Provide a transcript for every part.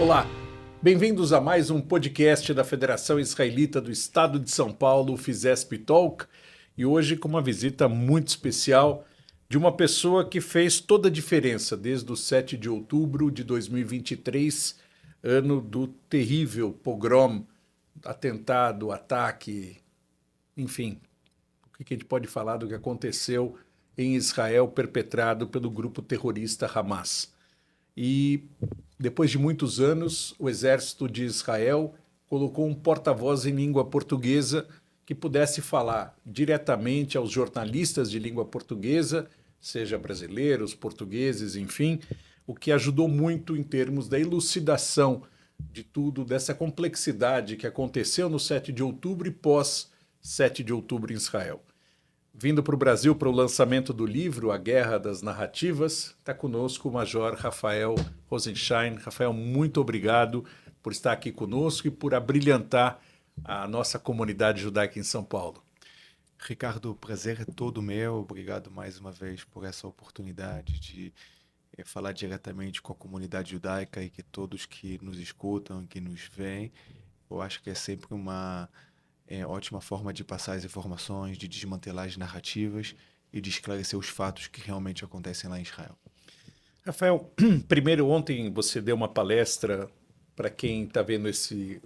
Olá, bem-vindos a mais um podcast da Federação Israelita do Estado de São Paulo, o Fizesp Talk, e hoje com uma visita muito especial de uma pessoa que fez toda a diferença desde o 7 de outubro de 2023, ano do terrível pogrom, atentado, ataque, enfim, o que a gente pode falar do que aconteceu em Israel perpetrado pelo grupo terrorista Hamas. E depois de muitos anos, o exército de Israel colocou um porta-voz em língua portuguesa que pudesse falar diretamente aos jornalistas de língua portuguesa, seja brasileiros, portugueses, enfim, o que ajudou muito em termos da elucidação de tudo, dessa complexidade que aconteceu no 7 de outubro e pós 7 de outubro em Israel. Vindo para o Brasil para o lançamento do livro A Guerra das Narrativas, está conosco o Major Rafael Rosenstein. Rafael, muito obrigado por estar aqui conosco e por abrilhantar a nossa comunidade judaica em São Paulo. Ricardo, o prazer é todo meu. Obrigado mais uma vez por essa oportunidade de falar diretamente com a comunidade judaica e que todos que nos escutam, que nos veem, eu acho que é sempre uma ótima forma de passar as informações, de desmantelar as narrativas e de esclarecer os fatos que realmente acontecem lá em Israel. Rafael, primeiro ontem você deu uma palestra para quem está vendo esse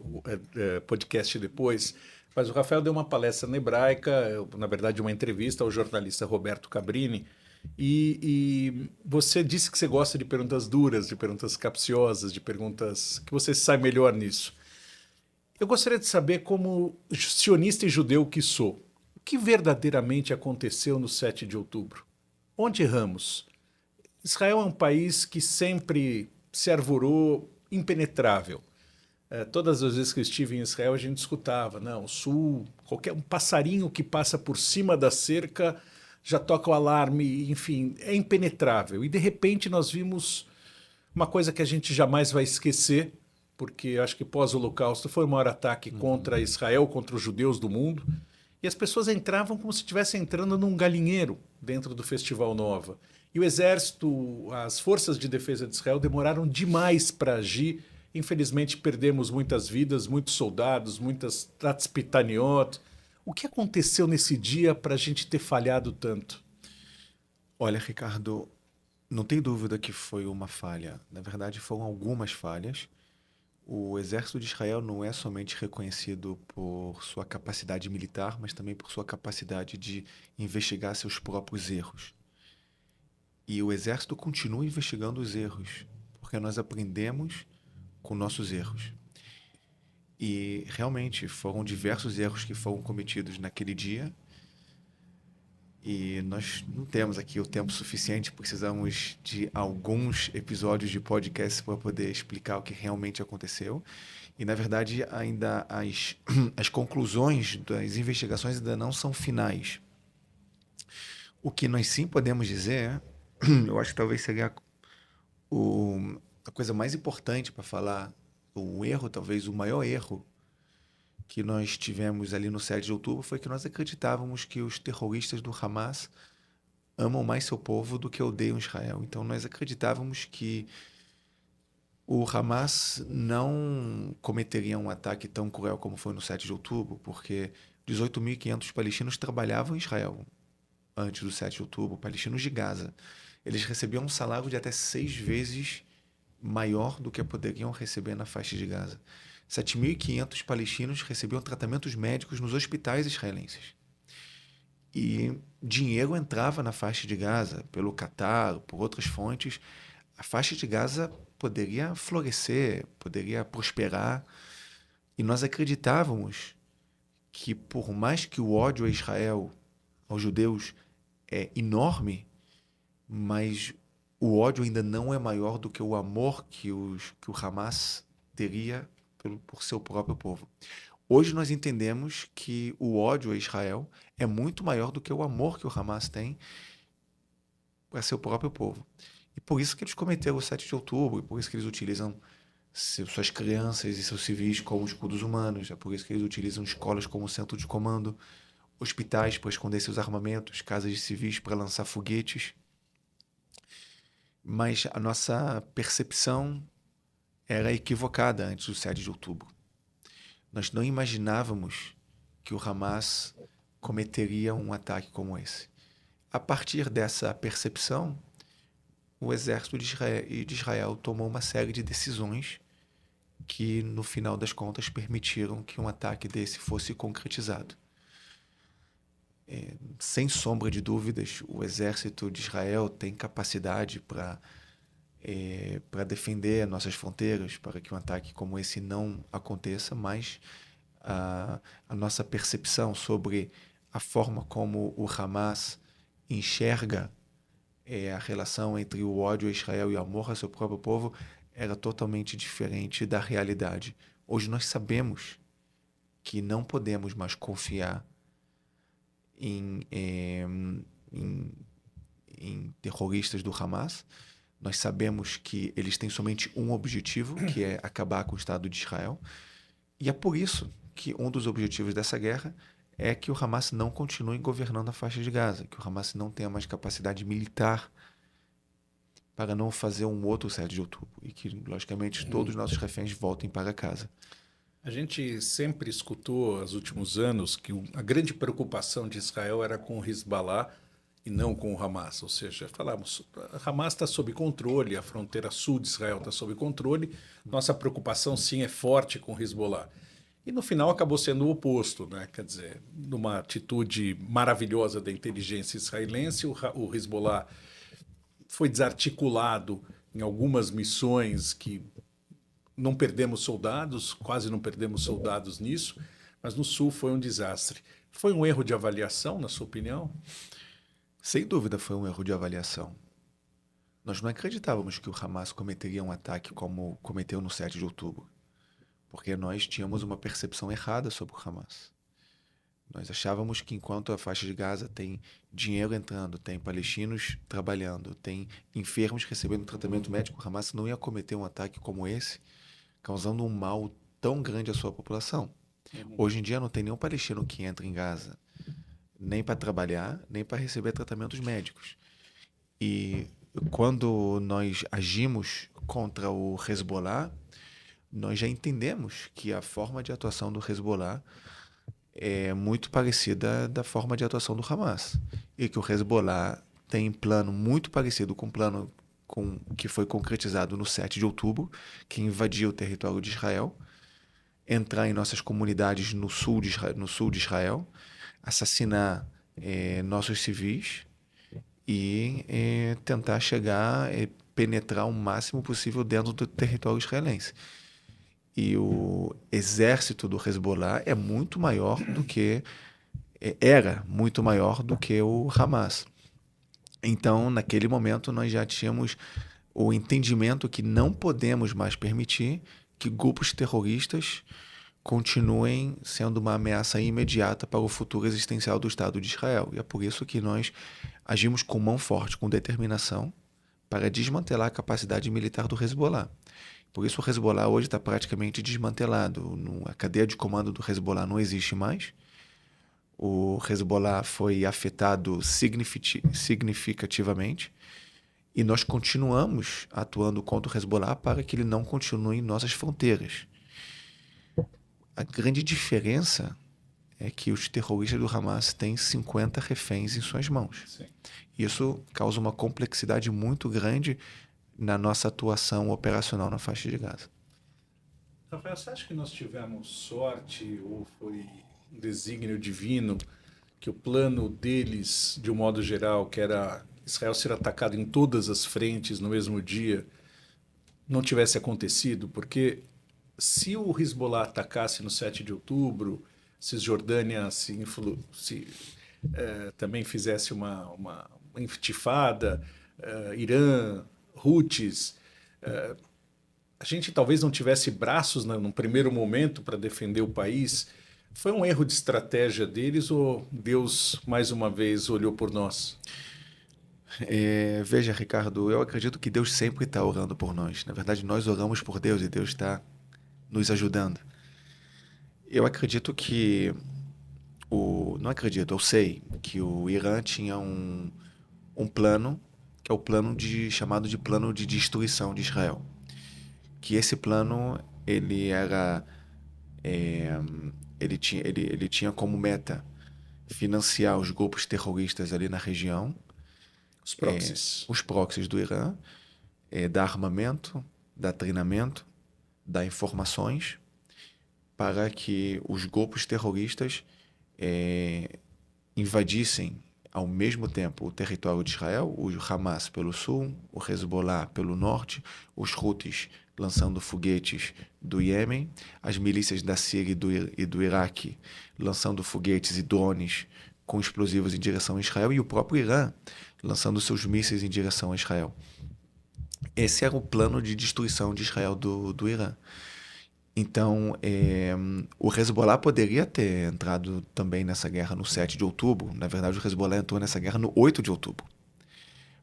podcast depois, mas o Rafael deu uma palestra na Hebraica, na verdade uma entrevista ao jornalista Roberto Cabrini, e você disse que você gosta de perguntas duras, de perguntas capciosas, de perguntas que você sai melhor nisso. Eu gostaria de saber, como sionista e judeu que sou, o que verdadeiramente aconteceu no 7 de outubro? Onde erramos? Israel é um país que sempre se arvorou impenetrável. Todas as vezes que eu estive em Israel, a gente escutava, não, o sul, qualquer um passarinho que passa por cima da cerca já toca o alarme, enfim, é impenetrável. E de repente nós vimos uma coisa que a gente jamais vai esquecer, porque acho que pós-Holocausto foi o maior ataque contra Israel, contra os judeus do mundo, e as pessoas entravam como se estivessem entrando num galinheiro dentro do Festival Nova. E o exército, as forças de defesa de Israel demoraram demais para agir. Infelizmente perdemos muitas vidas, muitos soldados, muitas tatzpitaniot. O que aconteceu nesse dia para a gente ter falhado tanto? Olha, Ricardo, não tem dúvida que foi uma falha. Na verdade, foram algumas falhas. O exército de Israel não é somente reconhecido por sua capacidade militar, mas também por sua capacidade de investigar seus próprios erros. E o exército continua investigando os erros, porque nós aprendemos com nossos erros. E realmente foram diversos erros que foram cometidos naquele dia. E nós não temos aqui o tempo suficiente, precisamos de alguns episódios de podcast para poder explicar o que realmente aconteceu. E, na verdade, ainda as conclusões das investigações ainda não são finais. O que nós sim podemos dizer, eu acho que talvez seria a coisa mais importante para falar, o erro, talvez o maior erro que nós tivemos ali no 7 de outubro foi que nós acreditávamos que os terroristas do Hamas amam mais seu povo do que odeiam Israel. Então nós acreditávamos que o Hamas não cometeria um ataque tão cruel como foi no 7 de outubro, porque 18.500 palestinos trabalhavam em Israel antes do 7 de outubro, palestinos de Gaza. Eles recebiam um salário de até 6 vezes maior do que poderiam receber na faixa de Gaza. 7.500 palestinos recebiam tratamentos médicos nos hospitais israelenses. E dinheiro entrava na faixa de Gaza, pelo Catar, por outras fontes. A faixa de Gaza poderia florescer, poderia prosperar. E nós acreditávamos que, por mais que o ódio a Israel, aos judeus, é enorme, mas o ódio ainda não é maior do que o amor que o Hamas teria por seu próprio povo. Hoje nós entendemos que o ódio a Israel é muito maior do que o amor que o Hamas tem para seu próprio povo. E por isso que eles cometeram o 7 de outubro, e por isso que eles utilizam suas crianças e seus civis como escudos humanos, é por isso que eles utilizam escolas como centro de comando, hospitais para esconder seus armamentos, casas de civis para lançar foguetes. Mas a nossa percepção era equivocada antes do 7 de outubro. Nós não imaginávamos que o Hamas cometeria um ataque como esse. A partir dessa percepção, o exército de Israel tomou uma série de decisões que, no final das contas, permitiram que um ataque desse fosse concretizado. Sem sombra de dúvidas, o exército de Israel tem capacidade para defender nossas fronteiras, para que um ataque como esse não aconteça, mas a nossa percepção sobre a forma como o Hamas enxerga a relação entre o ódio a Israel e o amor a seu próprio povo era totalmente diferente da realidade. Hoje nós sabemos que não podemos mais confiar em terroristas do Hamas. Nós sabemos que eles têm somente um objetivo, que é acabar com o Estado de Israel. E é por isso que um dos objetivos dessa guerra é que o Hamas não continue governando a faixa de Gaza, que o Hamas não tenha mais capacidade militar para não fazer um outro 7 de outubro e que, logicamente, todos os nossos reféns voltem para casa. A gente sempre escutou, nos últimos anos, que a grande preocupação de Israel era com o Hezbollah e não com o Hamas. Ou seja, falamos, a Hamas está sob controle, a fronteira sul de Israel está sob controle, nossa preocupação, sim, é forte com o Hezbollah. E no final acabou sendo o oposto, né? Quer dizer, numa atitude maravilhosa da inteligência israelense, o Hezbollah foi desarticulado em algumas missões que não perdemos soldados, quase não perdemos soldados nisso, mas no sul foi um desastre. Foi um erro de avaliação, na sua opinião? Sem dúvida foi um erro de avaliação. Nós não acreditávamos que o Hamas cometeria um ataque como cometeu no 7 de outubro, porque nós tínhamos uma percepção errada sobre o Hamas. Nós achávamos que enquanto a faixa de Gaza tem dinheiro entrando, tem palestinos trabalhando, tem enfermos recebendo tratamento médico, o Hamas não ia cometer um ataque como esse, causando um mal tão grande à sua população. Hoje em dia não tem nenhum palestino que entra em Gaza, nem para trabalhar, nem para receber tratamentos médicos. E quando nós agimos contra o Hezbollah, nós já entendemos que a forma de atuação do Hezbollah é muito parecida da forma de atuação do Hamas. E que o Hezbollah tem um plano muito parecido com o plano que foi concretizado no 7 de outubro, que invadiu o território de Israel, entrar em nossas comunidades no sul de Israel, assassinar nossos civis e tentar chegar, penetrar o máximo possível dentro do território israelense. E o exército do Hezbollah é muito maior do que era muito maior do que o Hamas. Então, naquele momento, nós já tínhamos o entendimento que não podemos mais permitir que grupos terroristas continuem sendo uma ameaça imediata para o futuro existencial do Estado de Israel. E é por isso que nós agimos com mão forte, com determinação, para desmantelar a capacidade militar do Hezbollah. Por isso o Hezbollah hoje está praticamente desmantelado. A cadeia de comando do Hezbollah não existe mais. O Hezbollah foi afetado significativamente e nós continuamos atuando contra o Hezbollah para que ele não continue em nossas fronteiras. A grande diferença é que os terroristas do Hamas têm 50 reféns em suas mãos. Sim. Isso causa uma complexidade muito grande na nossa atuação operacional na faixa de Gaza. Rafael, você acha que nós tivemos sorte ou foi um desígnio divino que o plano deles, de um modo geral, que era Israel ser atacado em todas as frentes no mesmo dia, não tivesse acontecido? Porque se o Hezbollah atacasse no 7 de outubro, Cisjordânia também fizesse uma intifada, Irã, Houthis, a gente talvez não tivesse braços no primeiro momento para defender o país. Foi um erro de estratégia deles ou Deus, mais uma vez, olhou por nós? Veja, Ricardo, eu acredito que Deus sempre está orando por nós. Na verdade, nós oramos por Deus e Deus está nos ajudando. Eu acredito que... Não acredito, eu sei que o Irã tinha um plano, que é o plano chamado de plano de destruição de Israel. que esse plano ele era ele tinha como meta financiar os grupos terroristas ali na região, Os proxies. os proxies do Irã, dar armamento, dar treinamento, dar informações para que os grupos terroristas invadissem ao mesmo tempo o território de Israel, o Hamas pelo sul, o Hezbollah pelo norte, os Houthis lançando foguetes do Iêmen, as milícias da Síria e do Iraque lançando foguetes e drones com explosivos em direção a Israel, e o próprio Irã lançando seus mísseis em direção a Israel. Esse era o plano de destruição de Israel do Irã. Então, o Hezbollah poderia ter entrado também nessa guerra no 7 de outubro. Na verdade, o Hezbollah entrou nessa guerra no 8 de outubro.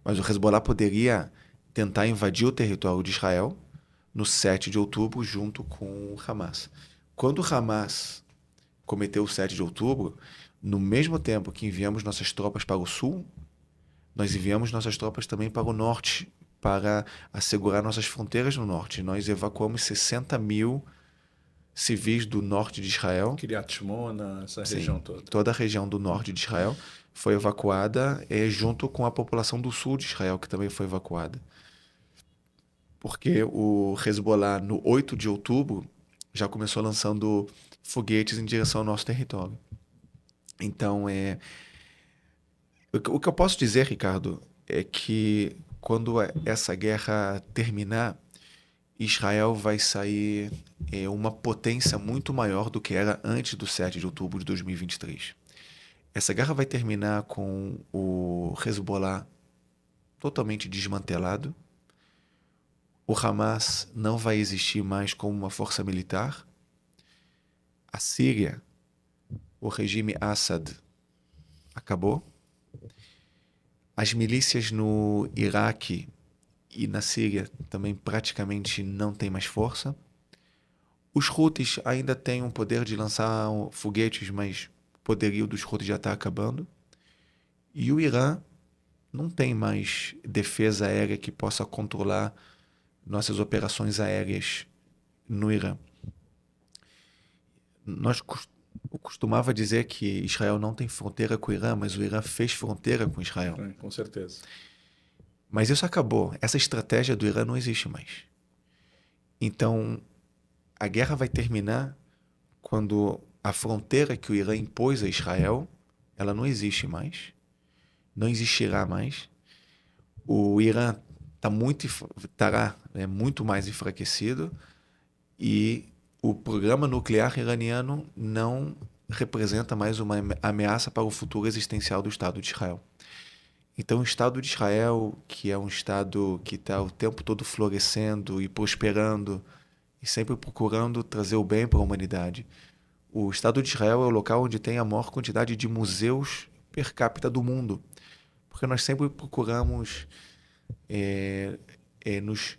Mas o Hezbollah poderia tentar invadir o território de Israel no 7 de outubro junto com o Hamas. Quando o Hamas cometeu o 7 de outubro, no mesmo tempo que enviamos nossas tropas para o sul, nós enviamos nossas tropas também para o norte, para assegurar nossas fronteiras no norte. Nós evacuamos 60 mil civis do norte de Israel. Kiryat Shmona, essa Sim, região toda. toda a região do norte de Israel foi evacuada, junto com a população do sul de Israel, que também foi evacuada. Porque o Hezbollah, no 8 de outubro, já começou lançando foguetes em direção ao nosso território. Então, o que eu posso dizer, Ricardo, é que quando essa guerra terminar, Israel vai sair uma potência muito maior do que era antes do 7 de outubro de 2023. Essa guerra vai terminar com o Hezbollah totalmente desmantelado. O Hamas não vai existir mais como uma força militar. A Síria, o regime Assad, acabou. As milícias no Iraque e na Síria também praticamente não têm mais força. Os Houthis ainda têm um poder de lançar foguetes, mas o poderio dos Houthis já está acabando. E o Irã não tem mais defesa aérea que possa controlar nossas operações aéreas no Irã. Eu costumava dizer que Israel não tem fronteira com o Irã, mas o Irã fez fronteira com Israel. Com certeza. Mas isso acabou. Essa estratégia do Irã não existe mais. Então, a guerra vai terminar quando a fronteira que o Irã impôs a Israel, ela não existe mais. Não existirá mais. O Irã estará muito mais enfraquecido e o programa nuclear iraniano não representa mais uma ameaça para o futuro existencial do Estado de Israel. Então, o Estado de Israel, que é um Estado que está o tempo todo florescendo e prosperando e sempre procurando trazer o bem para a humanidade, o Estado de Israel é o local onde tem a maior quantidade de museus per capita do mundo, porque nós sempre procuramos nos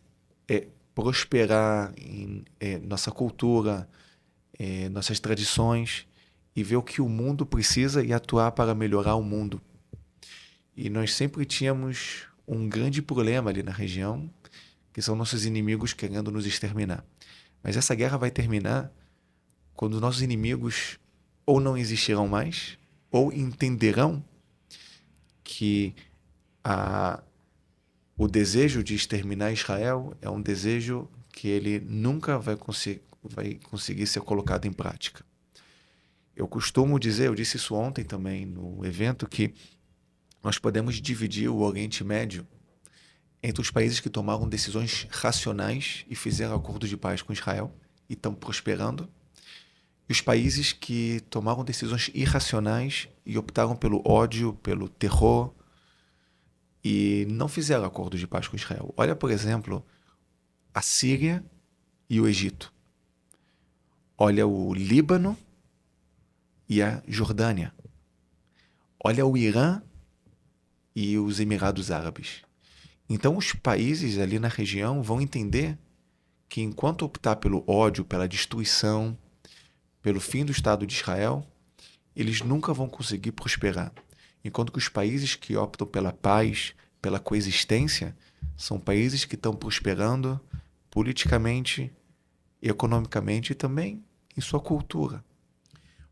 prosperar em nossa cultura, nossas tradições e ver o que o mundo precisa e atuar para melhorar o mundo. E nós sempre tínhamos um grande problema ali na região, que são nossos inimigos querendo nos exterminar. Mas essa guerra vai terminar quando nossos inimigos ou não existirão mais, ou entenderão que o desejo de exterminar Israel é um desejo que ele nunca vai conseguir ser colocado em prática. Eu costumo dizer, eu disse isso ontem também no evento, que nós podemos dividir o Oriente Médio entre os países que tomaram decisões racionais e fizeram acordos de paz com Israel e estão prosperando, e os países que tomaram decisões irracionais e optaram pelo ódio, pelo terror e não fizeram acordos de paz com Israel. Olha, por exemplo, a Síria e o Egito. Olha o Líbano e a Jordânia. Olha o Irã e os Emirados Árabes. Então, os países ali na região vão entender que enquanto optar pelo ódio, pela destruição, pelo fim do Estado de Israel, eles nunca vão conseguir prosperar. Enquanto que os países que optam pela paz, pela coexistência, são países que estão prosperando politicamente, economicamente e também em sua cultura.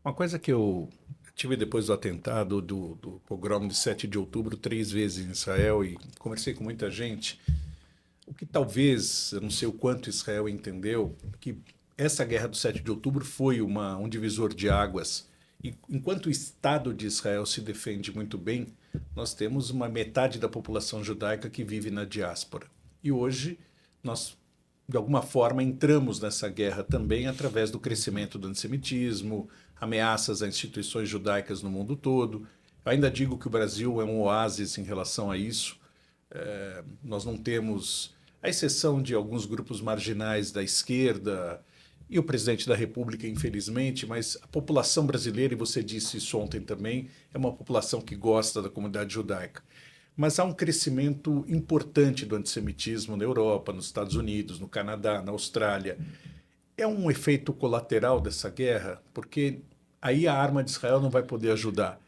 Uma coisa que eu tive depois do atentado do pogrom de 7 de outubro 3 vezes em Israel e conversei com muita gente, o que talvez, eu não sei o quanto Israel entendeu, que essa guerra do 7 de outubro foi um divisor de águas. E enquanto o Estado de Israel se defende muito bem, nós temos uma metade da população judaica que vive na diáspora. E hoje nós, de alguma forma, entramos nessa guerra também através do crescimento do antissemitismo, ameaças a instituições judaicas no mundo todo. Eu ainda digo que o Brasil é um oásis em relação a isso. Nós não temos, à exceção de alguns grupos marginais da esquerda e o presidente da República, infelizmente, mas a população brasileira, e você disse isso ontem também, é uma população que gosta da comunidade judaica. Mas há um crescimento importante do antissemitismo na Europa, nos Estados Unidos, no Canadá, na Austrália. É um efeito colateral dessa guerra, porque aí a arma de Israel não vai poder ajudar.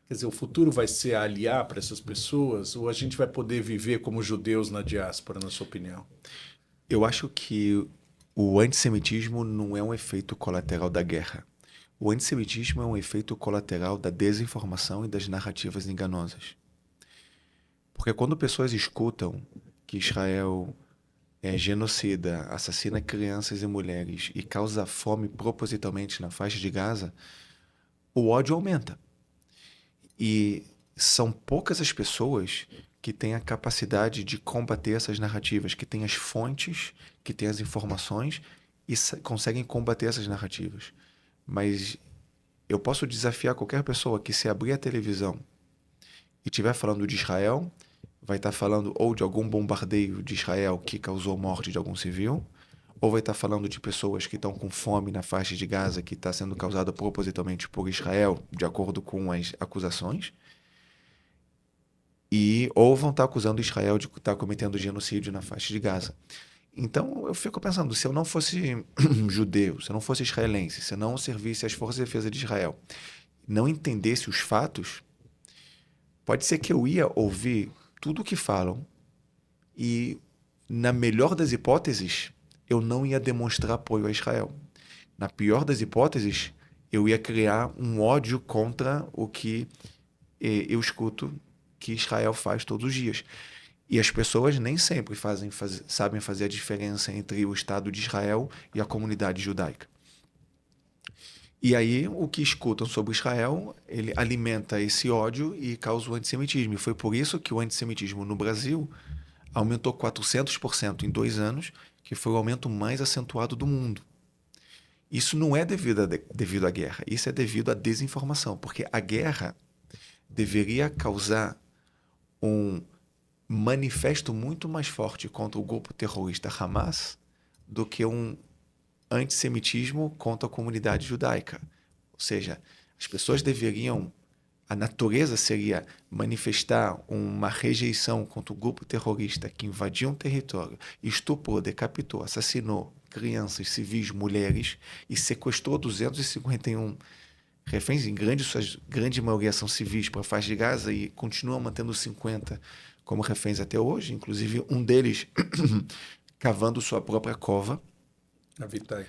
Quer dizer, o futuro vai ser aliar para essas pessoas ou a gente vai poder viver como judeus na diáspora, na sua opinião? Eu acho que o antissemitismo não é um efeito colateral da guerra. O antissemitismo é um efeito colateral da desinformação e das narrativas enganosas. Porque quando pessoas escutam que Israel é genocida, assassina crianças e mulheres e causa fome propositalmente na faixa de Gaza, o ódio aumenta. E são poucas as pessoas que têm a capacidade de combater essas narrativas, que têm as fontes, que têm as informações e conseguem combater essas narrativas. Mas eu posso desafiar qualquer pessoa que, se abrir a televisão e estiver falando de Israel, vai estar falando ou de algum bombardeio de Israel que causou morte de algum civil, ou vai estar falando de pessoas que estão com fome na faixa de Gaza que está sendo causada propositalmente por Israel, de acordo com as acusações, ou vão estar acusando Israel de estar cometendo genocídio na faixa de Gaza. Então eu fico pensando, se eu não fosse judeu, se eu não fosse israelense, se eu não servisse às forças de defesa de Israel, não entendesse os fatos, pode ser que eu ia ouvir tudo o que falam e, na melhor das hipóteses, eu não ia demonstrar apoio a Israel. Na pior das hipóteses, eu ia criar um ódio contra o que eu escuto que Israel faz todos os dias. E as pessoas nem sempre sabem fazer a diferença entre o Estado de Israel e a comunidade judaica. E aí, o que escutam sobre Israel, ele alimenta esse ódio e causa o antissemitismo. E foi por isso que o antissemitismo no Brasil aumentou 400% em 2 anos, que foi o aumento mais acentuado do mundo. Isso não é devido à guerra, isso é devido à desinformação, porque a guerra deveria causar um manifesto muito mais forte contra o grupo terrorista Hamas do que um antissemitismo contra a comunidade judaica. Ou seja, as pessoas deveriam, a natureza seria manifestar uma rejeição contra o grupo terrorista que invadiu um território, estuprou, decapitou, assassinou crianças, civis, mulheres e sequestrou 251 reféns, em grande maioria são civis, para a faixa de Gaza, e continuam mantendo 50 como reféns até hoje, inclusive um deles cavando sua própria cova. A Vitai.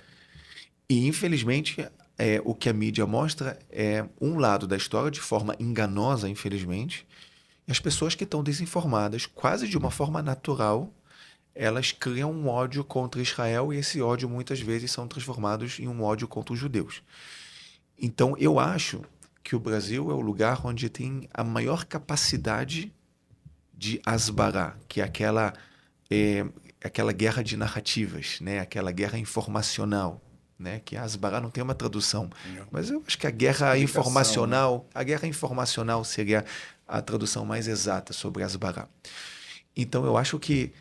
E, infelizmente, o que a mídia mostra é um lado da história de forma enganosa, infelizmente, e as pessoas que estão desinformadas, quase de uma forma natural, elas criam um ódio contra Israel e esse ódio muitas vezes são transformados em um ódio contra os judeus. Então, eu acho que o Brasil é o lugar onde tem a maior capacidade de asbará, que é aquela guerra de narrativas, né? Aquela guerra informacional, né? Que a asbará não tem uma tradução, mas eu acho que a guerra informacional, né? A guerra informacional seria a tradução mais exata sobre asbará. Então, eu acho que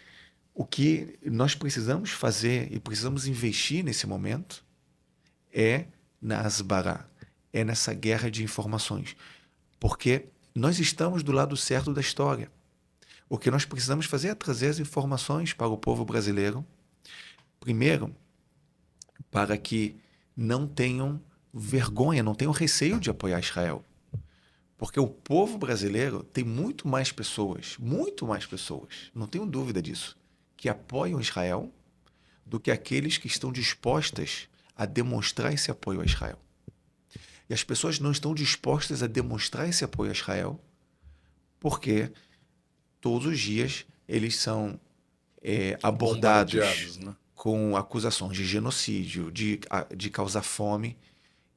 o que nós precisamos fazer e precisamos investir nesse momento é na asbará, é nessa guerra de informações, porque nós estamos do lado certo da história. O que nós precisamos fazer é trazer as informações para o povo brasileiro, primeiro, para que não tenham vergonha, não tenham receio de apoiar Israel. Porque o povo brasileiro tem muito mais pessoas, não tenho dúvida disso, que apoiam Israel do que aqueles que estão dispostas a demonstrar esse apoio a Israel. E as pessoas não estão dispostas a demonstrar esse apoio a Israel porque todos os dias eles são abordados, Bombardeados, né? com acusações de genocídio, de causar fome.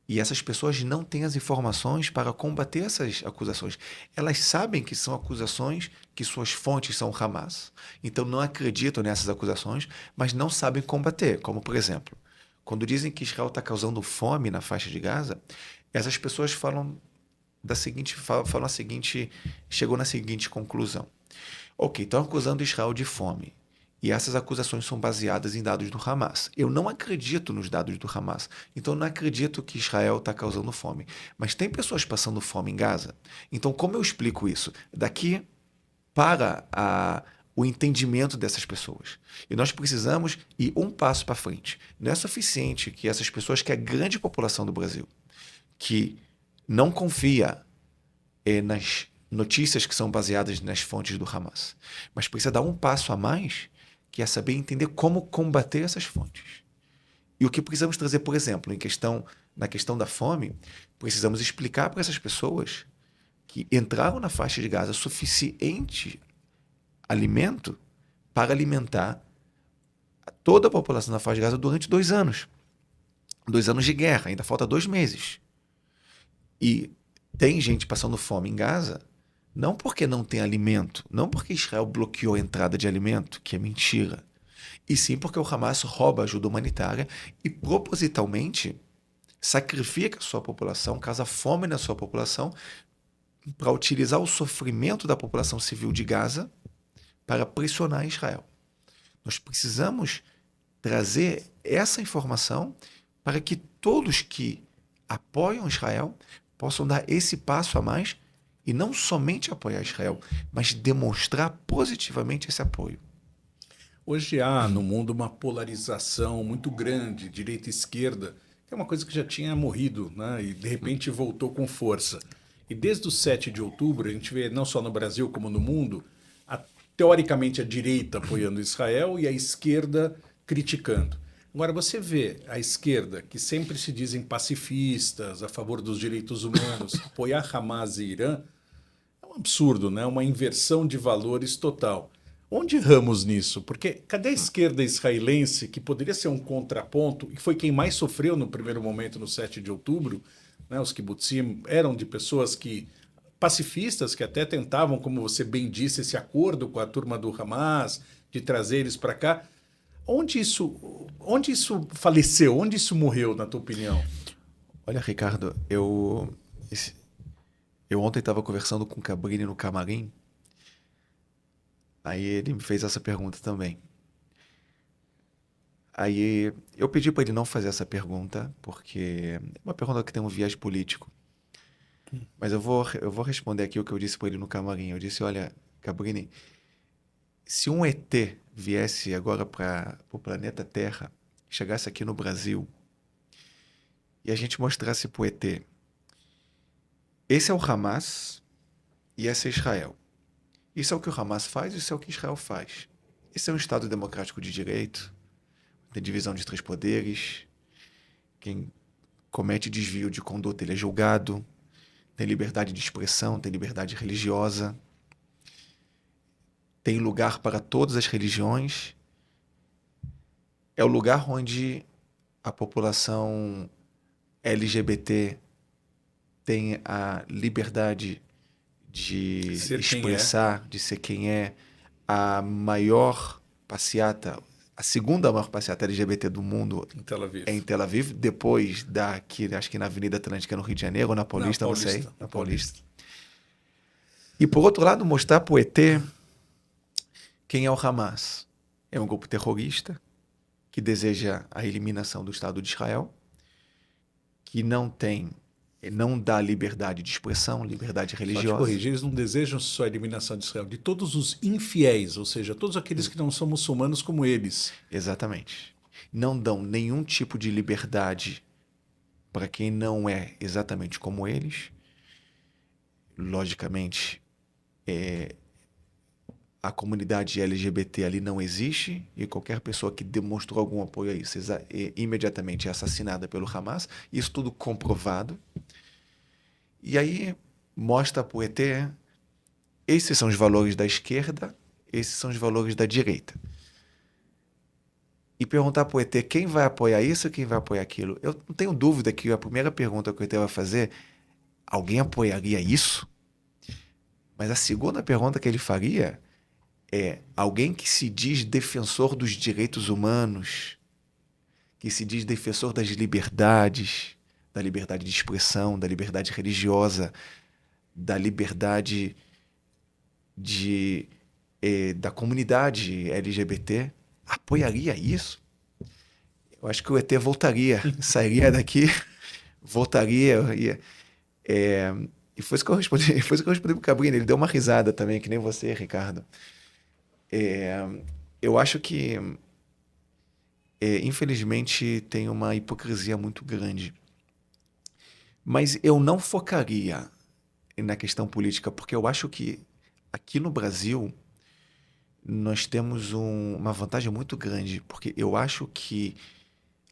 E essas pessoas não têm as informações para combater essas acusações. Elas sabem que são acusações, que suas fontes são o Hamas. Então não acreditam nessas acusações, mas não sabem combater. Como, por exemplo, quando dizem que Israel está causando fome na faixa de Gaza, essas pessoas falam a seguinte, chegou na seguinte conclusão. Ok, estão acusando Israel de fome. E essas acusações são baseadas em dados do Hamas. Eu não acredito nos dados do Hamas. Então, eu não acredito que Israel está causando fome. Mas tem pessoas passando fome em Gaza. Então, como eu explico isso? Daqui para o entendimento dessas pessoas. E nós precisamos ir um passo para frente. Não é suficiente que essas pessoas, que é a grande população do Brasil, que não confia nas notícias que são baseadas nas fontes do Hamas, mas precisa dar um passo a mais, que é saber entender como combater essas fontes. E o que precisamos trazer, por exemplo, na questão da fome, precisamos explicar para essas pessoas que entraram na faixa de Gaza suficiente alimento para alimentar toda a população da faixa de Gaza durante 2 anos. 2 anos de guerra, ainda falta 2 meses. E tem gente passando fome em Gaza, não porque não tem alimento, não porque Israel bloqueou a entrada de alimento, que é mentira, e sim porque o Hamas rouba ajuda humanitária e propositalmente sacrifica a sua população, causa fome na sua população, para utilizar o sofrimento da população civil de Gaza para pressionar Israel. Nós precisamos trazer essa informação para que todos que apoiam Israel possam dar esse passo a mais e não somente apoiar Israel, mas demonstrar positivamente esse apoio. Hoje há no mundo uma polarização muito grande, direita e esquerda, que é uma coisa que já tinha morrido, né? E de repente voltou com força. E desde o 7 de outubro, a gente vê não só no Brasil como no mundo, teoricamente a direita apoiando Israel e a esquerda criticando. Agora você vê a esquerda, que sempre se dizem pacifistas, a favor dos direitos humanos, apoiar Hamas e Irã, é um absurdo, né? Uma inversão de valores total. Onde erramos nisso? Porque cadê a esquerda israelense, que poderia ser um contraponto, e foi quem mais sofreu no primeiro momento, no 7 de outubro, né? Os kibbutzim eram de pessoas pacifistas, que até tentavam, como você bem disse, esse acordo com a turma do Hamas, de trazer eles para cá. Onde isso faleceu? Onde isso morreu, na tua opinião? Olha, Ricardo, eu ontem estava conversando com o Cabrini no camarim, aí ele me fez essa pergunta também. Aí eu pedi para ele não fazer essa pergunta, porque é uma pergunta que tem um viés político. Mas eu vou responder aqui o que eu disse para ele no camarim. Eu disse, olha, Cabrini, se um ET viesse agora para o planeta Terra, chegasse aqui no Brasil, e a gente mostrasse para o ET, esse é o Hamas e esse é Israel. Isso é o que o Hamas faz, isso é o que Israel faz. Esse é um Estado democrático de direito, tem divisão de 3 poderes, quem comete desvio de conduta ele é julgado, tem liberdade de expressão, tem liberdade religiosa, tem lugar para todas as religiões, é o lugar onde a população LGBT tem a liberdade de expressar, de ser quem é, a maior passeata, a segunda maior passeata LGBT do mundo em Tel Aviv. É em Tel Aviv, depois acho que na Avenida Atlântica no Rio de Janeiro, ou na Paulista, não sei. Na Paulista. E por outro lado, mostrar para o ET quem é o Hamas. É um grupo terrorista que deseja a eliminação do Estado de Israel, que não dá liberdade de expressão, liberdade religiosa. Só te corrigir, eles não desejam só a eliminação de Israel, de todos os infiéis, ou seja, todos aqueles que não são muçulmanos como eles. Exatamente. Não dão nenhum tipo de liberdade para quem não é exatamente como eles. Logicamente, a comunidade LGBT ali não existe e qualquer pessoa que demonstrou algum apoio a isso imediatamente é assassinada pelo Hamas. Isso tudo comprovado. E aí mostra para o ET, esses são os valores da esquerda, esses são os valores da direita. E perguntar para o ET quem vai apoiar isso e quem vai apoiar aquilo. Eu não tenho dúvida que a primeira pergunta que o ET vai fazer, alguém apoiaria isso? Mas a segunda pergunta que ele faria é alguém que se diz defensor dos direitos humanos, que se diz defensor das liberdades, da liberdade de expressão, da liberdade religiosa, da liberdade da comunidade LGBT, apoiaria isso? Eu acho que o ET voltaria, sairia daqui, voltaria, e foi isso que eu respondi, foi isso que eu respondi pro Cabrini. Ele deu uma risada também, que nem você, Ricardo. Eu acho que, infelizmente, tem uma hipocrisia muito grande. Mas eu não focaria na questão política, porque eu acho que aqui no Brasil nós temos uma vantagem muito grande, porque eu acho que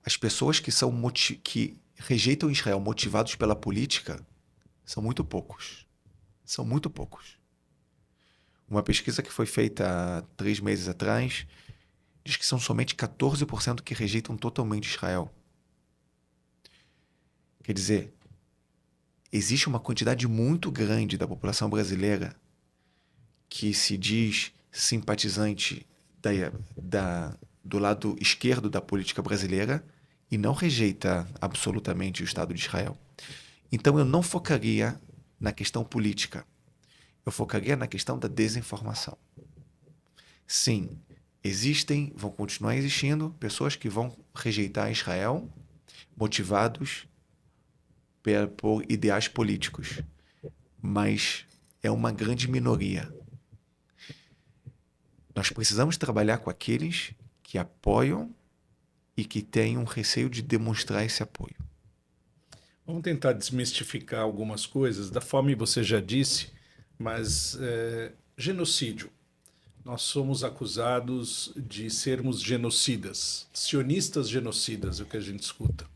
as pessoas que rejeitam Israel motivados pela política são muito poucos. São muito poucos. Uma pesquisa que foi feita há 3 meses atrás diz que são somente 14% que rejeitam totalmente Israel. Quer dizer, existe uma quantidade muito grande da população brasileira que se diz simpatizante do lado esquerdo da política brasileira e não rejeita absolutamente o Estado de Israel. Então eu não focaria na questão política. Eu focaria na questão da desinformação. Sim, vão continuar existindo pessoas que vão rejeitar Israel motivados por ideais políticos, mas é uma grande minoria. Nós precisamos trabalhar com aqueles que apoiam e que têm um receio de demonstrar esse apoio. Vamos tentar desmistificar algumas coisas. Da fome você já disse, mas genocídio. Nós somos acusados de sermos genocidas, sionistas genocidas, é o que a gente escuta.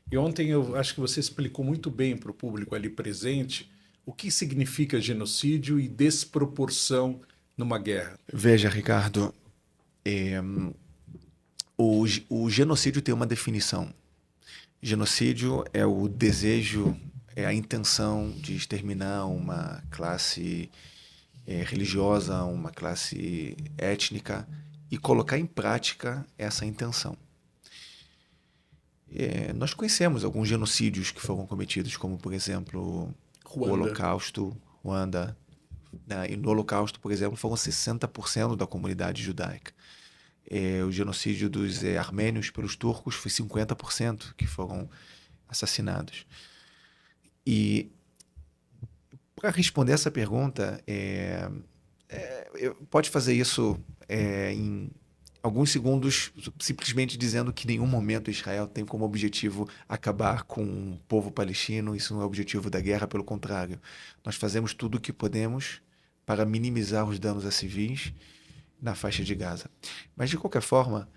E ontem eu acho que você explicou muito bem para o público ali presente o que significa genocídio e desproporção numa guerra. Veja, Ricardo, o genocídio tem uma definição. Genocídio é o desejo, é a intenção de exterminar uma classe religiosa, uma classe étnica e colocar em prática essa intenção. Nós conhecemos alguns genocídios que foram cometidos, como, por exemplo, o Holocausto, Ruanda. E no Holocausto, por exemplo, foram 60% da comunidade judaica. O genocídio dos armênios pelos turcos foi 50% que foram assassinados. E para responder essa pergunta, pode fazer isso em alguns segundos, simplesmente dizendo que em nenhum momento Israel tem como objetivo acabar com o povo palestino. Isso não é o objetivo da guerra, pelo contrário. Nós fazemos tudo o que podemos para minimizar os danos a civis na faixa de Gaza. Mas, de qualquer forma,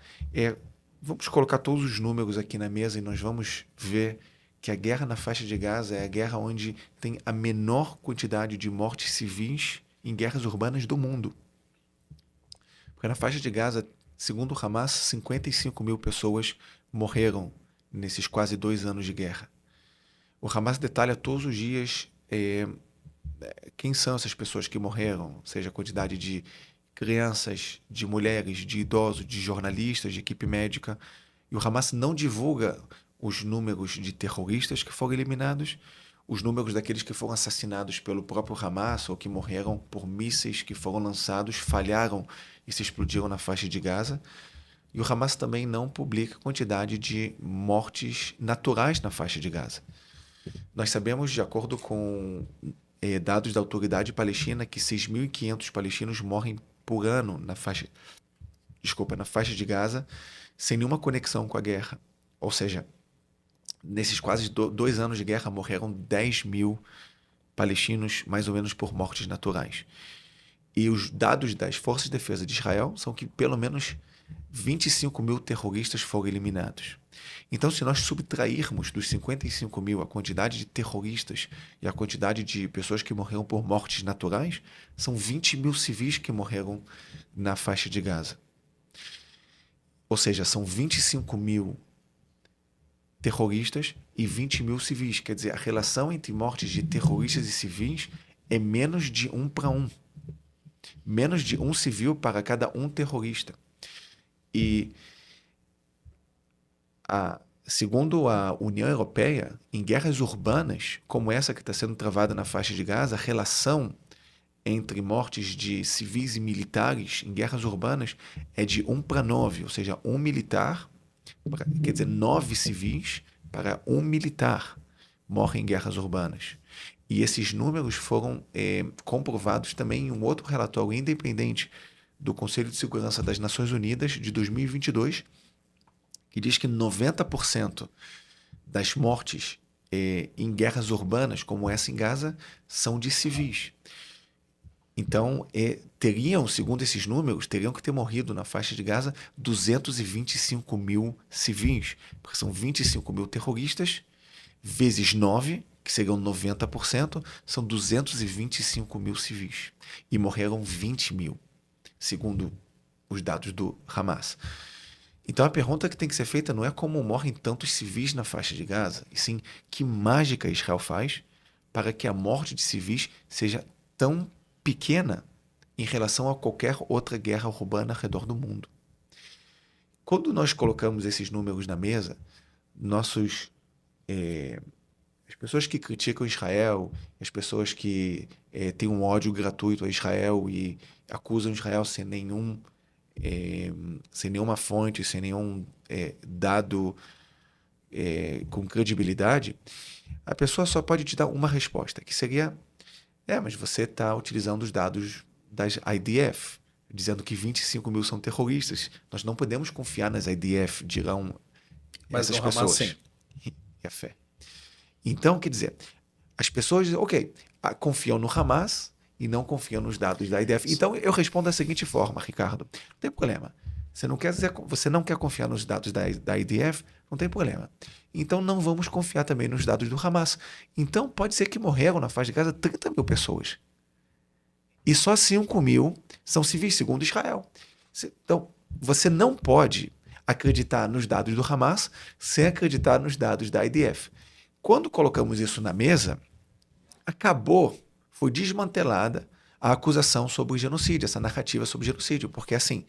vamos colocar todos os números aqui na mesa e nós vamos ver que a guerra na faixa de Gaza é a guerra onde tem a menor quantidade de mortes civis em guerras urbanas do mundo. Porque na faixa de Gaza, segundo o Hamas, 55 mil pessoas morreram nesses quase 2 anos de guerra. O Hamas detalha todos os dias quem são essas pessoas que morreram, seja a quantidade de crianças, de mulheres, de idosos, de jornalistas, de equipe médica. E o Hamas não divulga os números de terroristas que foram eliminados, os números daqueles que foram assassinados pelo próprio Hamas ou que morreram por mísseis que foram lançados, falharam e se explodiram na faixa de Gaza. E o Hamas também não publica a quantidade de mortes naturais na faixa de Gaza. Nós sabemos, de acordo com dados da autoridade palestina, que 6.500 palestinos morrem por ano na faixa de Gaza, sem nenhuma conexão com a guerra. Ou seja, nesses quase 2 anos de guerra morreram 10 mil palestinos, mais ou menos por mortes naturais. E os dados das Forças de Defesa de Israel são que pelo menos 25 mil terroristas foram eliminados. Então, se nós subtrairmos dos 55 mil a quantidade de terroristas e a quantidade de pessoas que morreram por mortes naturais, são 20 mil civis que morreram na faixa de Gaza. Ou seja, são 25 mil terroristas e 20 mil civis. Quer dizer, a relação entre mortes de terroristas e civis é menos de 1 para 1. Menos de um civil para cada um terrorista. E, segundo a União Europeia, em guerras urbanas, como essa que está sendo travada na faixa de Gaza, a relação entre mortes de civis e militares em guerras urbanas é de 1 para 9, ou seja, um militar, quer dizer, 9 civis para um militar morrem em guerras urbanas. E esses números foram comprovados também em um outro relatório independente do Conselho de Segurança das Nações Unidas de 2022, que diz que 90% das mortes em guerras urbanas, como essa em Gaza, são de civis. Então, segundo esses números, teriam que ter morrido na faixa de Gaza 225 mil civis, porque são 25 mil terroristas, vezes 9, que seriam 90%, são 225 mil civis. E morreram 20 mil, segundo os dados do Hamas. Então a pergunta que tem que ser feita não é como morrem tantos civis na faixa de Gaza, e sim que mágica Israel faz para que a morte de civis seja tão pequena em relação a qualquer outra guerra urbana ao redor do mundo. Quando nós colocamos esses números na mesa, as pessoas que criticam Israel, as pessoas que têm um ódio gratuito a Israel e acusam Israel sem nenhuma fonte, sem nenhum dado com credibilidade, a pessoa só pode te dar uma resposta, que seria: mas você está utilizando os dados das IDF, dizendo que 25 mil são terroristas. Nós não podemos confiar nas IDF, dirão essas pessoas. Sim. E a fé. Então, quer dizer, as pessoas dizem, confiam no Hamas e não confiam nos dados da IDF. Então, eu respondo da seguinte forma, Ricardo: não tem problema. Você não quer confiar nos dados da IDF? Não tem problema. Então, não vamos confiar também nos dados do Hamas. Então, pode ser que morreram na faixa de Gaza 30 mil pessoas. E só 5 mil são civis, segundo Israel. Então, você não pode acreditar nos dados do Hamas sem acreditar nos dados da IDF. Quando colocamos isso na mesa, foi desmantelada a acusação sobre genocídio, essa narrativa sobre genocídio, porque assim,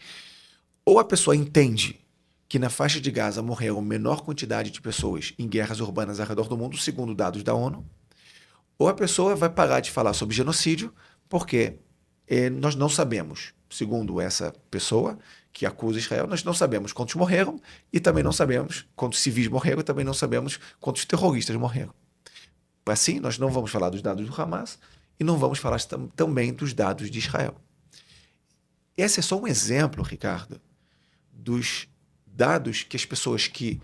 ou a pessoa entende que na faixa de Gaza morreram a menor quantidade de pessoas em guerras urbanas ao redor do mundo, segundo dados da ONU, ou a pessoa vai parar de falar sobre genocídio, porque nós não sabemos, segundo essa pessoa que acusa Israel, nós não sabemos quantos morreram e também não sabemos quantos civis morreram e também não sabemos quantos terroristas morreram. Assim, nós não vamos falar dos dados do Hamas e não vamos falar também dos dados de Israel. Esse é só um exemplo, Ricardo, dos dados que as pessoas que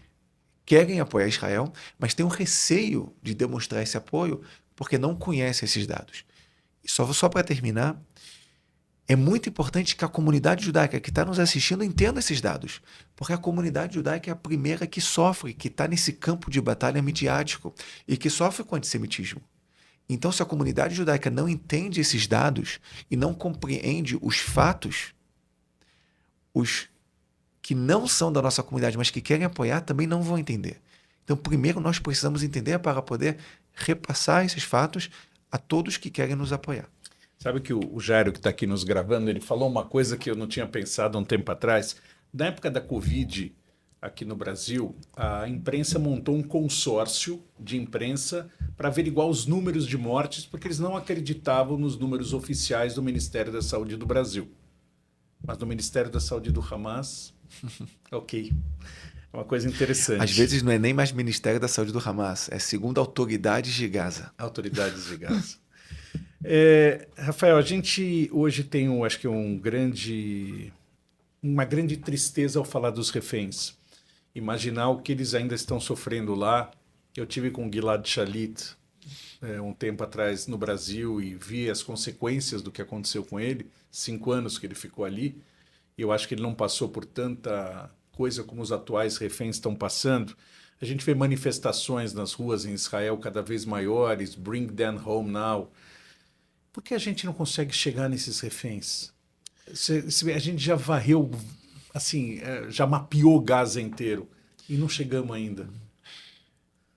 querem apoiar Israel, mas têm um receio de demonstrar esse apoio porque não conhecem esses dados. E só para terminar, é muito importante que a comunidade judaica que está nos assistindo entenda esses dados, porque a comunidade judaica é a primeira que sofre, que está nesse campo de batalha midiático e que sofre com antissemitismo. Então, se a comunidade judaica não entende esses dados e não compreende os fatos, os que não são da nossa comunidade, mas que querem apoiar, também não vão entender. Então, primeiro nós precisamos entender para poder repassar esses fatos a todos que querem nos apoiar. Sabe que o Jairo, que está aqui nos gravando, ele falou uma coisa que eu não tinha pensado há um tempo atrás. Na época da Covid, aqui no Brasil, a imprensa montou um consórcio de imprensa para averiguar os números de mortes, porque eles não acreditavam nos números oficiais do Ministério da Saúde do Brasil. Mas no Ministério da Saúde do Hamas, ok. É uma coisa interessante. Às vezes não é nem mais Ministério da Saúde do Hamas, é segundo autoridades de Gaza. Autoridades de Gaza. Rafael, a gente hoje tem, acho que uma grande tristeza ao falar dos reféns. Imaginar o que eles ainda estão sofrendo lá. Eu tive com o Gilad Shalit um tempo atrás no Brasil e vi as consequências do que aconteceu com ele, 5 anos que ele ficou ali, e eu acho que ele não passou por tanta coisa como os atuais reféns estão passando. A gente vê manifestações nas ruas em Israel cada vez maiores, Bring them home now. Por que a gente não consegue chegar nesses reféns? A gente já varreu, assim, já mapeou Gaza inteiro e não chegamos ainda.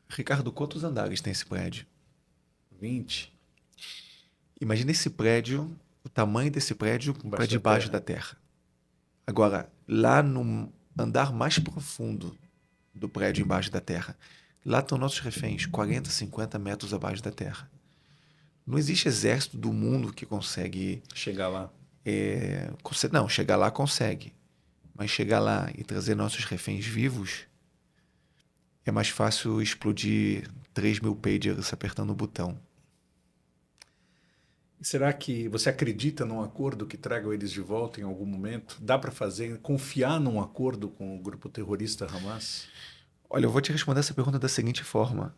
Ricardo, quantos andares tem esse prédio? 20. Imagina esse prédio, o tamanho desse prédio para debaixo da terra. Agora, lá no andar mais profundo do prédio embaixo da terra, lá estão nossos reféns, 40, 50 metros abaixo da terra. Não existe exército do mundo que consegue... Chegar lá. Não, chegar lá consegue. Mas chegar lá e trazer nossos reféns vivos é mais fácil explodir 3.000 pagers apertando o botão. Será que você acredita num acordo que traga eles de volta em algum momento? Dá para confiar num acordo com o grupo terrorista Hamas? Olha, eu vou te responder essa pergunta da seguinte forma.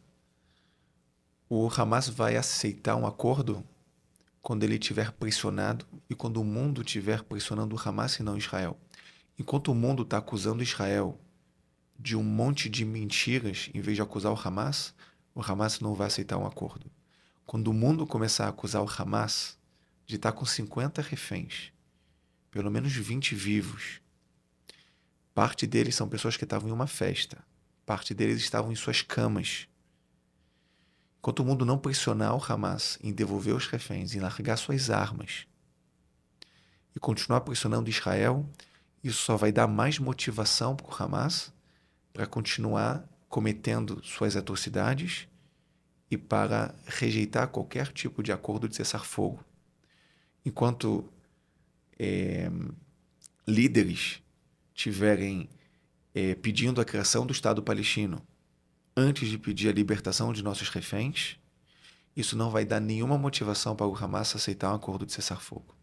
O Hamas vai aceitar um acordo quando ele estiver pressionado e quando o mundo estiver pressionando o Hamas e não Israel. Enquanto o mundo está acusando Israel de um monte de mentiras, em vez de acusar o Hamas não vai aceitar um acordo. Quando o mundo começar a acusar o Hamas de estar com 50 reféns, pelo menos 20 vivos, parte deles são pessoas que estavam em uma festa, parte deles estavam em suas camas. Enquanto o mundo não pressionar o Hamas em devolver os reféns, em largar suas armas e continuar pressionando Israel, isso só vai dar mais motivação para o Hamas para continuar cometendo suas atrocidades e para rejeitar qualquer tipo de acordo de cessar-fogo. Enquanto líderes tiverem pedindo a criação do Estado palestino antes de pedir a libertação de nossos reféns, isso não vai dar nenhuma motivação para o Hamas aceitar um acordo de cessar-fogo.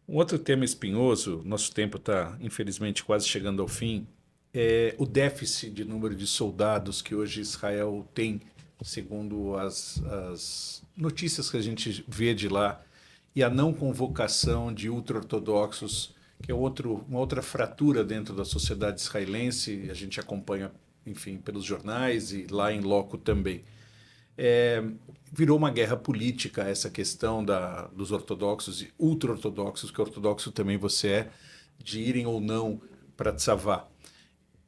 Um outro tema espinhoso, nosso tempo está infelizmente quase chegando ao fim, é o déficit de número de soldados que hoje Israel tem, segundo as notícias que a gente vê de lá, e a não convocação de ultra-ortodoxos, que é uma outra fratura dentro da sociedade israelense, a gente acompanha, enfim, pelos jornais e lá em loco também. Virou uma guerra política essa questão dos ortodoxos e ultra-ortodoxos, que ortodoxo também você é, de irem ou não para Tzavá.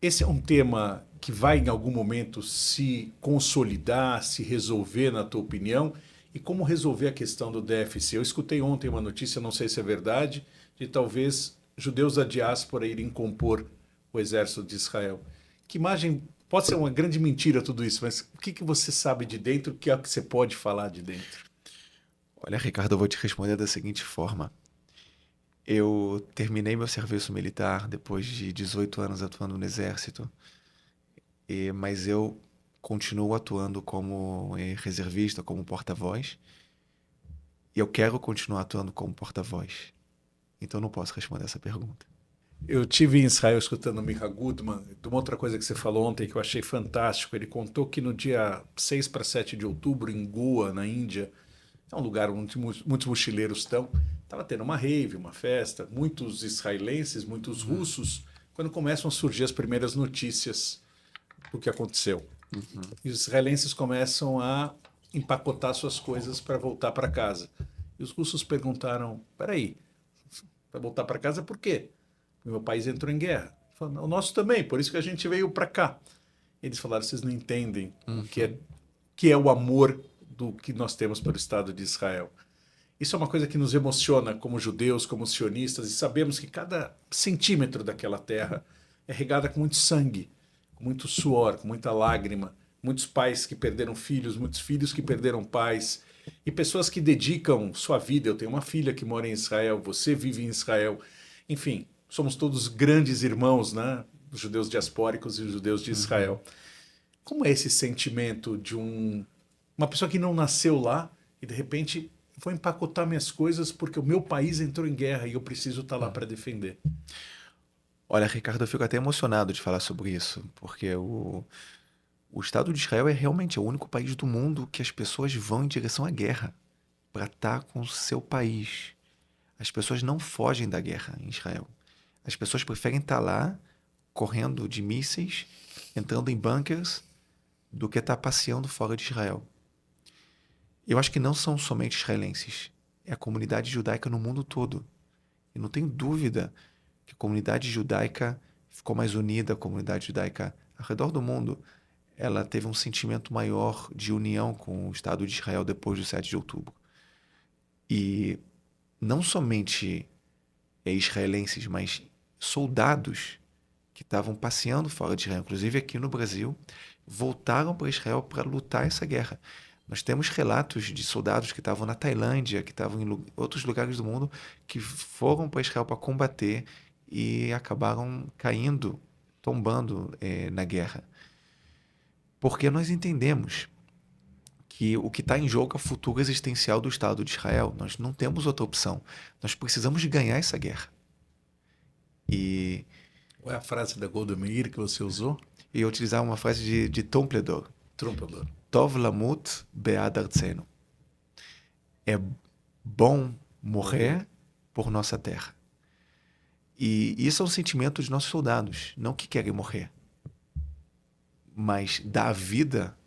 Esse é um tema que vai em algum momento se consolidar, se resolver, na tua opinião? E como resolver a questão do déficit? Eu escutei ontem uma notícia, não sei se é verdade, de talvez judeus da diáspora irem compor o exército de Israel. Que imagem... Pode ser uma grande mentira tudo isso, mas o que você sabe de dentro, o que é que você pode falar de dentro? Olha, Ricardo, eu vou te responder da seguinte forma. Eu terminei meu serviço militar depois de 18 anos atuando no Exército, mas eu continuo atuando como reservista, como porta-voz, e eu quero continuar atuando como porta-voz. Então não posso responder essa pergunta. Eu tive em Israel escutando o Micha Goodman, de uma outra coisa que você falou ontem que eu achei fantástico. Ele contou que no dia 6 para 7 de outubro, em Goa, na Índia, é um lugar onde muitos mochileiros estão, estava tendo uma rave, uma festa, muitos israelenses, muitos russos, quando começam a surgir as primeiras notícias do que aconteceu. E os israelenses começam a empacotar suas coisas para voltar para casa. E os russos perguntaram, peraí, para voltar para casa por quê? Meu país entrou em guerra. O nosso também, por isso que a gente veio para cá. Eles falaram, vocês não entendem o que é o amor do que nós temos pelo Estado de Israel. Isso é uma coisa que nos emociona como judeus, como sionistas, e sabemos que cada centímetro daquela terra é regada com muito sangue, com muito suor, com muita lágrima, muitos pais que perderam filhos, muitos filhos que perderam pais, e pessoas que dedicam sua vida. Eu tenho uma filha que mora em Israel, você vive em Israel, enfim... Somos todos grandes irmãos, né? Os judeus diaspóricos e os judeus de Israel. Como é esse sentimento de uma pessoa que não nasceu lá e, de repente, vou empacotar minhas coisas porque o meu país entrou em guerra e eu preciso estar lá para defender? Olha, Ricardo, eu fico até emocionado de falar sobre isso, porque O Estado de Israel é realmente o único país do mundo que as pessoas vão em direção à guerra para estar com o seu país. As pessoas não fogem da guerra em Israel. As pessoas preferem estar lá correndo de mísseis, entrando em bunkers, do que estar passeando fora de Israel. Eu acho que não são somente israelenses. É a comunidade judaica no mundo todo. E não tenho dúvida que a comunidade judaica ficou mais unida, a comunidade judaica ao redor do mundo, ela teve um sentimento maior de união com o Estado de Israel depois do 7 de outubro. E não somente israelenses, mas soldados que estavam passeando fora de Israel, inclusive aqui no Brasil, voltaram para Israel para lutar essa guerra. Nós temos relatos de soldados que estavam na Tailândia, que estavam em outros lugares do mundo, que foram para Israel para combater e acabaram caindo, tombando na guerra. Porque nós entendemos que o que está em jogo é o futuro existencial do Estado de Israel. Nós não temos outra opção. Nós precisamos ganhar essa guerra. E Qual é a frase da Golda Meir que você usou? eu utilizar uma frase de Trumpeldor. Trumpeldor. Tov lamut be'ad artzenu. É bom morrer por nossa terra. E isso é um sentimento dos nossos soldados, não que querem morrer, mas dar a vida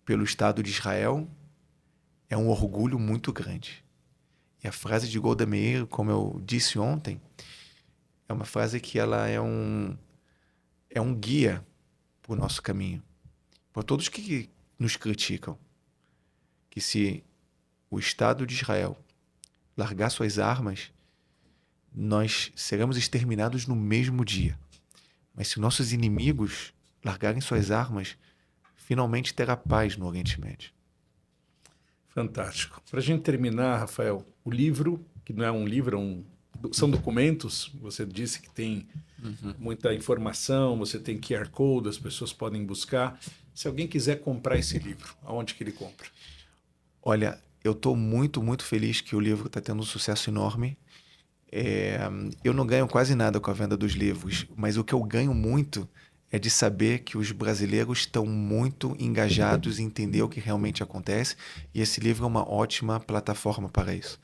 pelo Estado de Israel é um orgulho muito grande. E a frase de Golda Meir, como eu disse ontem, é uma frase que ela é um guia para o nosso caminho. Para todos que nos criticam, que se o Estado de Israel largar suas armas, nós seremos exterminados no mesmo dia. Mas se nossos inimigos largarem suas armas, finalmente terá paz no Oriente Médio. Fantástico. Para a gente terminar, Rafael, o livro, que não é um livro, são documentos, você disse que tem muita informação, você tem QR Code, as pessoas podem buscar. Se alguém quiser comprar esse livro, aonde que ele compra? Olha, eu estou muito, muito feliz que o livro está tendo um sucesso enorme. Eu não ganho quase nada com a venda dos livros, mas o que eu ganho muito é de saber que os brasileiros estão muito engajados em entender o que realmente acontece, e esse livro é uma ótima plataforma para isso.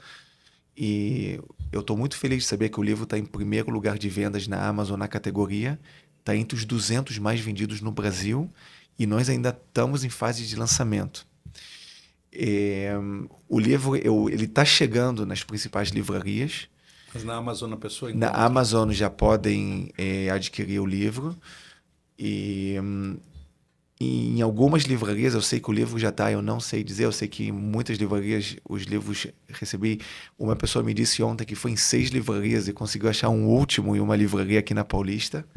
E eu estou muito feliz de saber que o livro está em primeiro lugar de vendas na Amazon na categoria, está entre os 200 mais vendidos no Brasil, e nós ainda estamos em fase de lançamento. O livro ele está chegando nas principais livrarias. Mas na Amazon a pessoa Na encontra. Amazon já podem adquirir o livro. E em algumas livrarias, eu sei que o livro já está, eu não sei dizer, eu sei que em muitas livrarias os livros recebi. Uma pessoa me disse ontem que foi em 6 livrarias e conseguiu achar um último em uma livraria aqui na Paulista.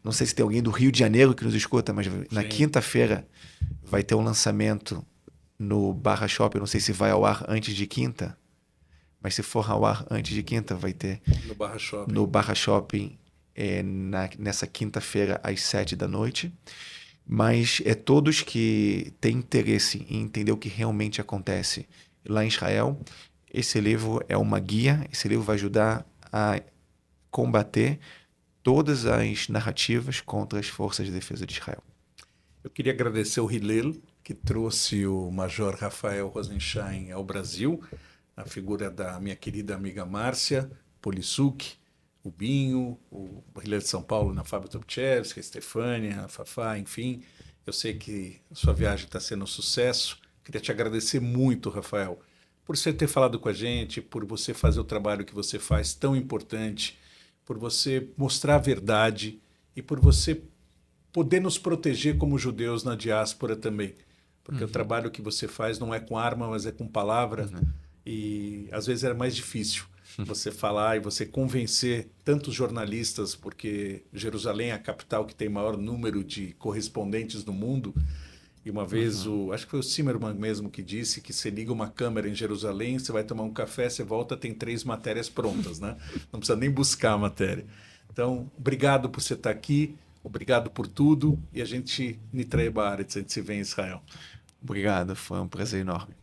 Não sei se tem alguém do Rio de Janeiro que nos escuta, mas na quinta-feira vai ter um lançamento no Barra Shopping. Não sei se vai ao ar antes de quinta, mas se for ao ar antes de quinta, vai ter No Barra Shopping. no Barra Shopping nessa quinta-feira às 7 da noite. Mas todos que têm interesse em entender o que realmente acontece lá em Israel, esse livro é uma guia. Esse livro vai ajudar a combater todas as narrativas contra as forças de defesa de Israel. Eu queria agradecer o Hillel, que trouxe o Major Rafael Rosenstein ao Brasil, a figura da minha querida amiga Márcia Polisuk, o Binho, o Hillel de São Paulo na Fábio Topchevski, a Stefânia, a Fafá, enfim. Eu sei que a sua viagem está sendo um sucesso. Queria te agradecer muito, Rafael, por você ter falado com a gente, por você fazer o trabalho que você faz tão importante, por você mostrar a verdade e por você poder nos proteger como judeus na diáspora também. Porque o trabalho que você faz não é com arma, mas é com palavra. E às vezes era mais difícil você falar e você convencer tantos jornalistas, porque Jerusalém é a capital que tem maior número de correspondentes no mundo. E uma vez, acho que foi o Zimmermann mesmo que disse que você liga uma câmera em Jerusalém, você vai tomar um café, você volta, tem 3 matérias prontas, né? Não precisa nem buscar a matéria. Então, obrigado por você estar aqui, obrigado por tudo, e a gente, Nitrei Baaretz, a gente se vê em Israel. Obrigado, foi um prazer enorme.